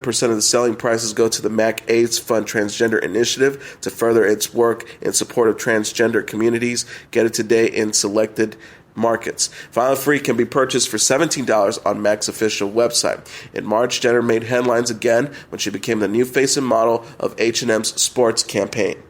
of the selling prices go to the Mac AIDS Fund Transgender Initiative to further its work in support of transgender communities. Get it today in selected markets. Violent Free can be purchased for $17 on Mac's official website. In March, Jenner made headlines again when she became the new face and model of H&M's sports campaign.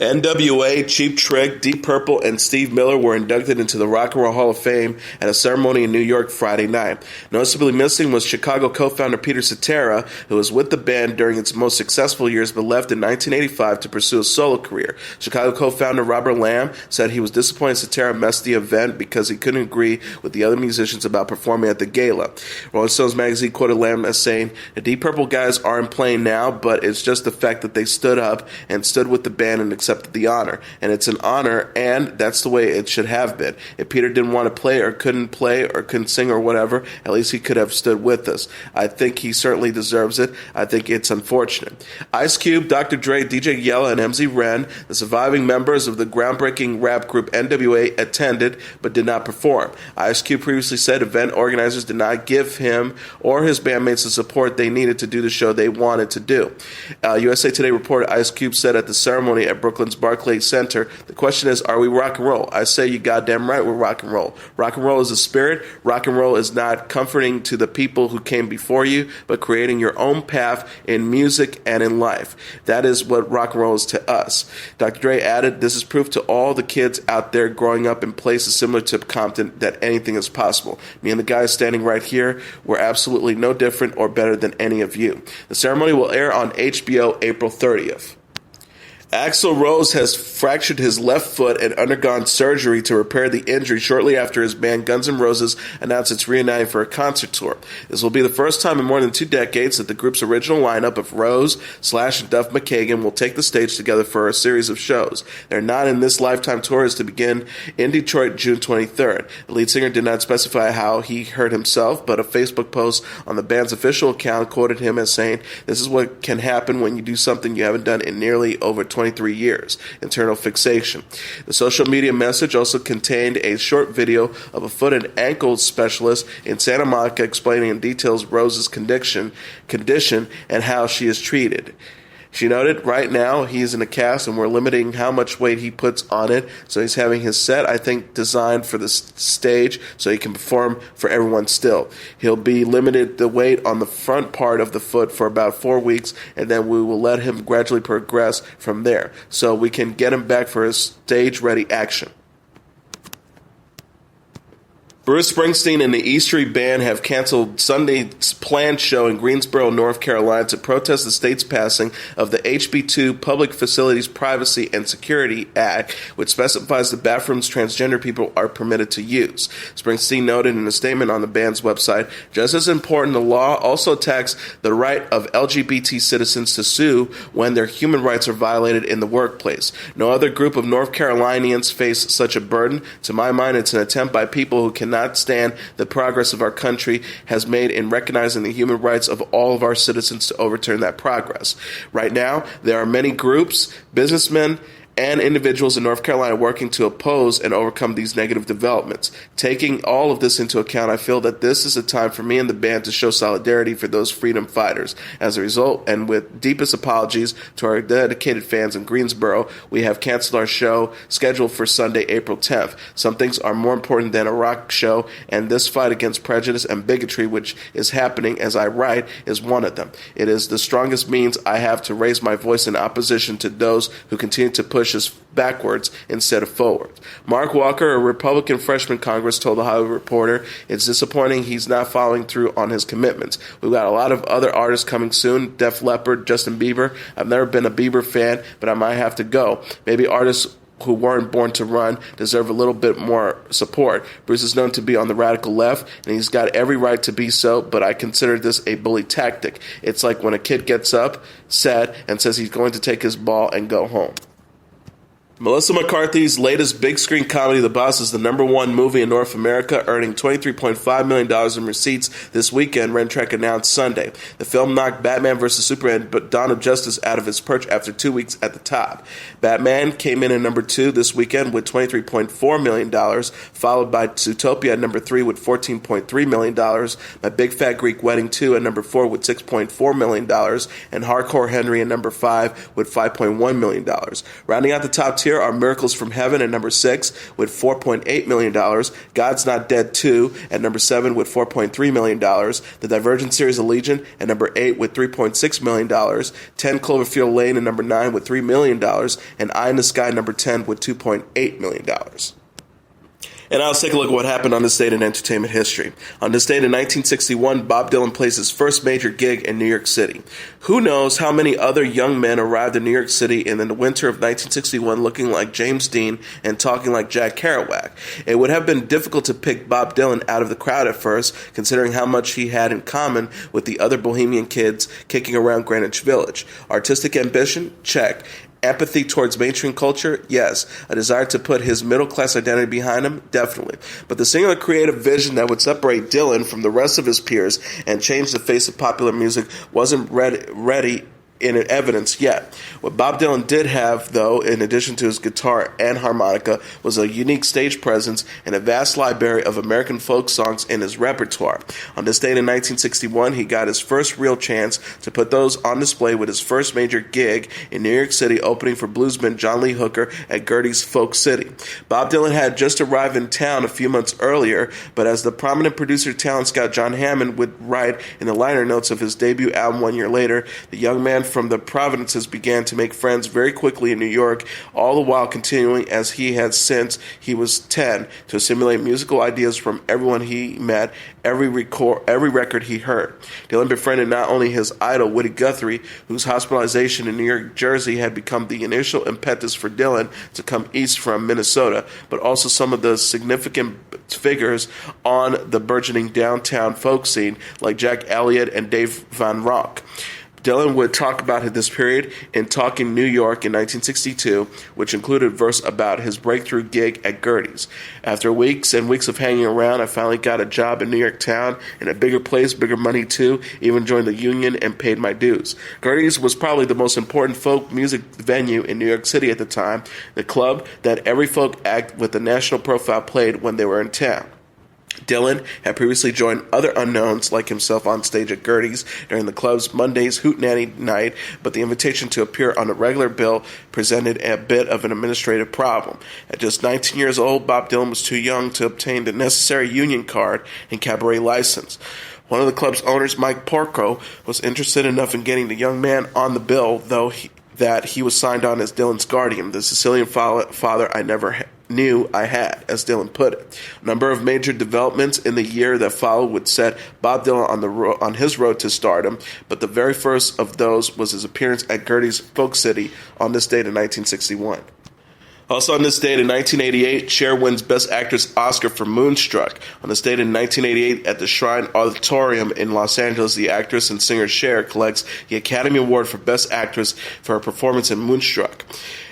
N.W.A., Cheap Trick, Deep Purple, and Steve Miller were inducted into the Rock and Roll Hall of Fame at a ceremony in New York Friday night. Noticeably missing was Chicago co-founder Peter Cetera, who was with the band during its most successful years but left in 1985 to pursue a solo career. Chicago co-founder Robert Lamb said he was disappointed Cetera messed the event because he couldn't agree with the other musicians about performing at the gala. Rolling Stones magazine quoted Lamb as saying, "The Deep Purple guys aren't playing now, but it's just the fact that they stood up and stood with the band and accepted the honor, and it's an honor, and that's the way it should have been. If Peter didn't want to play or couldn't sing or whatever, at least he could have stood with us. I think he certainly deserves it. I think it's unfortunate." Ice Cube, Dr. Dre, DJ Yella, and MZ Ren, the surviving members of the groundbreaking rap group N.W.A, attended but did not perform. Ice Cube previously said event organizers did not give him or his bandmates the support they needed to do the show they wanted to do. USA Today reported Ice Cube said at the ceremony at Brooklyn's Barclays Center, "The question is, are we rock and roll? I say you goddamn right we're rock and roll. Rock and roll is a spirit. Rock and roll is not comforting to the people who came before you, but creating your own path in music and in life. That is what rock and roll is to us." Dr. Dre added, "This is proof to all the kids out there growing up in places similar to Compton that anything is possible. Me and the guys standing right here, we're absolutely no different or better than any of you." The ceremony will air on HBO April 30th. Axl Rose has fractured his left foot and undergone surgery to repair the injury shortly after his band Guns N' Roses announced it's reuniting for a concert tour. This will be the first time in more than 2 decades that the group's original lineup of Rose, Slash, and Duff McKagan will take the stage together for a series of shows. Their not in this lifetime tour is to begin in Detroit June 23rd. The lead singer did not specify how he hurt himself, but a Facebook post on the band's official account quoted him as saying, "This is what can happen when you do something you haven't done in nearly over 23 years. Internal fixation." The social media message also contained a short video of a foot and ankle specialist in Santa Monica explaining in details Rose's condition and how she is treated. She noted, "Right now, he's in a cast and we're limiting how much weight he puts on it. So he's having his set, I think, designed for the stage so he can perform for everyone still. He'll be limited the weight on the front part of the foot for about 4 weeks, and then we will let him gradually progress from there so we can get him back for his stage-ready action." Bruce Springsteen and the E Street Band have canceled Sunday's planned show in Greensboro, North Carolina to protest the state's passing of the HB2 Public Facilities Privacy and Security Act, which specifies the bathrooms transgender people are permitted to use. Springsteen noted in a statement on the band's website, "Just as important, the law also attacks the right of LGBT citizens to sue when their human rights are violated in the workplace. No other group of North Carolinians face such a burden. To my mind, it's an attempt by people who cannot stand the progress of our country has made in recognizing the human rights of all of our citizens to overturn that progress. Right now, there are many groups, businessmen, and individuals in North Carolina working to oppose and overcome these negative developments. Taking all of this into account, I feel that this is a time for me and the band to show solidarity for those freedom fighters. As a result, and with deepest apologies to our dedicated fans in Greensboro, we have canceled our show scheduled for Sunday, April 10th. Some things are more important than a rock show, and this fight against prejudice and bigotry, which is happening as I write, is one of them. It is the strongest means I have to raise my voice in opposition to those who continue to push us backwards instead of forward." Mark Walker, a Republican freshman Congress, told the Hollywood Reporter, "It's disappointing he's not following through on his commitments. We've got a lot of other artists coming soon, Def Leppard, Justin Bieber. I've never been a Bieber fan, but I might have to go. Maybe artists who weren't born to run deserve a little bit more support. Bruce is known to be on the radical left, and he's got every right to be so, but I consider this a bully tactic. It's like when a kid gets up, sad, and says he's going to take his ball and go home." Melissa McCarthy's latest big screen comedy, The Boss, is the #1 movie in North America, earning $23.5 million in receipts this weekend, Rentrack announced Sunday. The film knocked Batman vs. Superman but Dawn of Justice out of its perch after 2 weeks at the top. Batman came in at #2 this weekend with $23.4 million, followed by Zootopia at #3 with $14.3 million, My Big Fat Greek Wedding 2 at #4 with $6.4 million, and Hardcore Henry at #5 with $5.1 million. Rounding out the top tier are Miracles from Heaven at #6 with $4.8 million, God's Not Dead 2 at #7 with $4.3 million, the Divergent series Allegiant at #8 with $3.6 million, 10 Cloverfield Lane at #9 with $3 million, and Eye in the Sky #10 with $2.8 million. And now let's take a look at what happened on this date in entertainment history. On this date in 1961, Bob Dylan plays his first major gig in New York City. Who knows how many other young men arrived in New York City in the winter of 1961 looking like James Dean and talking like Jack Kerouac. It would have been difficult to pick Bob Dylan out of the crowd at first, considering how much he had in common with the other bohemian kids kicking around Greenwich Village. Artistic ambition? Check. Empathy towards mainstream culture? Yes. A desire to put his middle-class identity behind him? Definitely. But the singular creative vision that would separate Dylan from the rest of his peers and change the face of popular music wasn't ready in evidence yet. What Bob Dylan did have, though, in addition to his guitar and harmonica, was a unique stage presence and a vast library of American folk songs in his repertoire. On this date in 1961, he got his first real chance to put those on display with his first major gig in New York City, opening for bluesman John Lee Hooker at Gertie's Folk City. Bob Dylan had just arrived in town a few months earlier, but as the prominent producer talent scout John Hammond would write in the liner notes of his debut album 1 year later, the young man from the Providences began to make friends very quickly in New York, all the while continuing as he had since he was 10 to assimilate musical ideas from everyone he met, every record he heard. Dylan befriended not only his idol Woody Guthrie, whose hospitalization in New York, Jersey had become the initial impetus for Dylan to come east from Minnesota, but also some of the significant figures on the burgeoning downtown folk scene like Jack Elliott and Dave Van Ronk. Dylan would talk about this period in Talking New York in 1962, which included a verse about his breakthrough gig at Gertie's. After weeks and weeks of hanging around, I finally got a job in New York town, in a bigger place, bigger money too, even joined the union and paid my dues. Gertie's was probably the most important folk music venue in New York City at the time, the club that every folk act with a national profile played when they were in town. Dylan had previously joined other unknowns like himself on stage at Gertie's during the club's Monday's Hootenanny Night, but the invitation to appear on a regular bill presented a bit of an administrative problem. At just 19 years old, Bob Dylan was too young to obtain the necessary union card and cabaret license. One of the club's owners, Mike Porco, was interested enough in getting the young man on the bill, though that he was signed on as Dylan's guardian, the Sicilian father I never knew I had, as Dylan put it. A number of major developments in the year that followed would set Bob Dylan on his road to stardom, but the very first of those was his appearance at Gertie's Folk City on this date in 1961. Also on this date in 1988, Cher wins Best Actress Oscar for Moonstruck. On this date in 1988, at the Shrine Auditorium in Los Angeles, the actress and singer Cher collects the Academy Award for Best Actress for her performance in Moonstruck.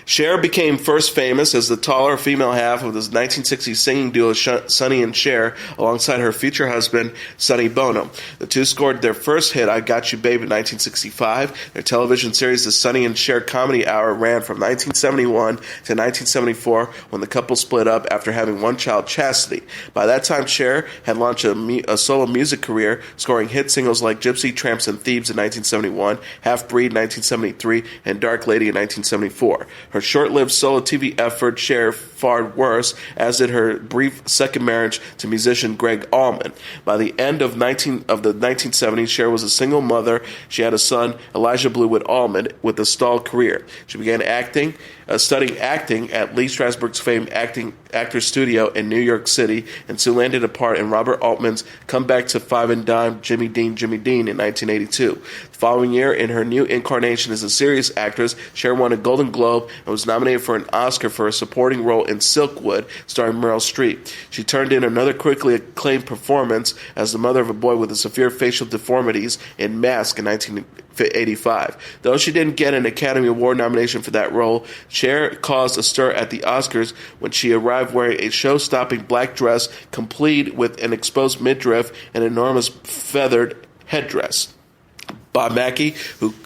Cher became first famous as the taller female half of the 1960s singing duo Sonny and Cher, alongside her future husband, Sonny Bono. The two scored their first hit, I Got You Babe, in 1965. Their television series, The Sonny and Cher Comedy Hour, ran from 1971 to 1974, when the couple split up after having one child, Chastity. By that time, Cher had launched a solo music career, scoring hit singles like Gypsy, Tramps, and Thieves in 1971, Half Breed 1973, and Dark Lady in 1974. Her short-lived solo TV effort, Cher, fared worse, as did her brief second marriage to musician Greg Allman. By the end of the 1970s, Cher was a single mother. She had a son, Elijah Bluewood Allman, with a stalled career. She began studying acting at Lee Strasberg's famed Actors Studio in New York City, and soon landed a part in Robert Altman's Come Back to Five and Dime, Jimmy Dean in 1982. The following year, in her new incarnation as a serious actress, Cher won a Golden Globe and was nominated for an Oscar for a supporting role in Silkwood, starring Meryl Streep. She turned in another critically acclaimed performance as the mother of a boy with severe facial deformities in Mask in 1985. Though she didn't get an Academy Award nomination for that role, Cher caused a stir at the Oscars when she arrived wearing a show-stopping black dress complete with an exposed midriff and enormous feathered headdress. Bob Mackie,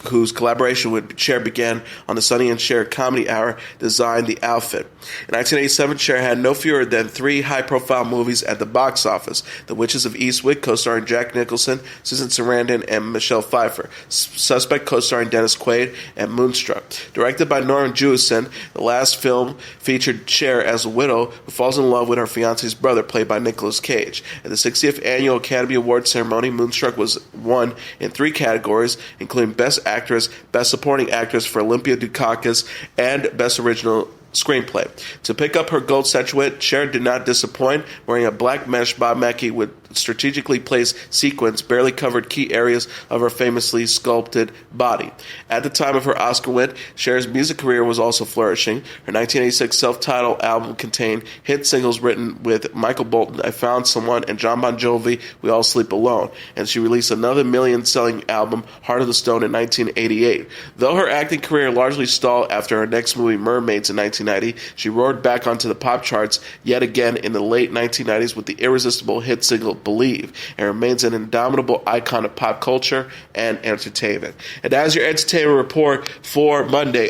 whose collaboration with Cher began on the Sonny and Cher Comedy Hour, designed the outfit. In 1987, Cher had no fewer than 3 high-profile movies at the box office: The Witches of Eastwick, co-starring Jack Nicholson, Susan Sarandon, and Michelle Pfeiffer; Suspect, co-starring Dennis Quaid; and Moonstruck. Directed by Norman Jewison, the last film featured Cher as a widow who falls in love with her fiancé's brother, played by Nicolas Cage. At the 60th Annual Academy Awards ceremony, Moonstruck was won in 3 categories, including Best Actress, Best Supporting Actress for Olympia Dukakis, and Best Original Screenplay. To pick up her gold statuette, Cher did not disappoint, wearing a black mesh Bob Mackie with strategically placed sequins barely covered key areas of her famously sculpted body. At the time of her Oscar win, Cher's music career was also flourishing. Her 1986 self-titled album contained hit singles written with Michael Bolton, I Found Someone, and John Bon Jovi, We All Sleep Alone, and she released another million-selling album, Heart of the Stone, in 1988. Though her acting career largely stalled after her next movie, Mermaids, in 1990, she roared back onto the pop charts yet again in the late 1990s with the irresistible hit single Believe, and remains an indomitable icon of pop culture and entertainment. And as your entertainment report for Monday,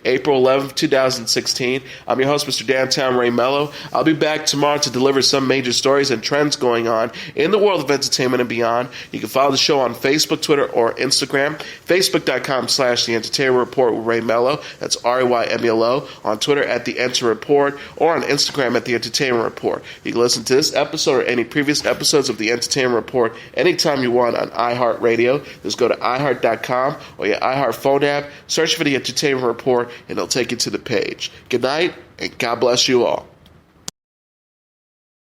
April 11th, 2016. I'm your host, Mr. Downtown Ray Melo. I'll be back tomorrow to deliver some major stories and trends going on in the world of entertainment and beyond. You can follow the show on Facebook, Twitter, or Instagram. Facebook.com/The Entertainment Report with Ray Melo. That's RAYMELO. On Twitter at The Enter Report, or on Instagram at The Entertainment Report. You can listen to this episode or any previous episodes of The Entertainment Report anytime you want on iHeartRadio. Just go to iHeart.com or your iHeart phone app, search for The Entertainment Report, and it'll take you to the page. Good night, and God bless you all.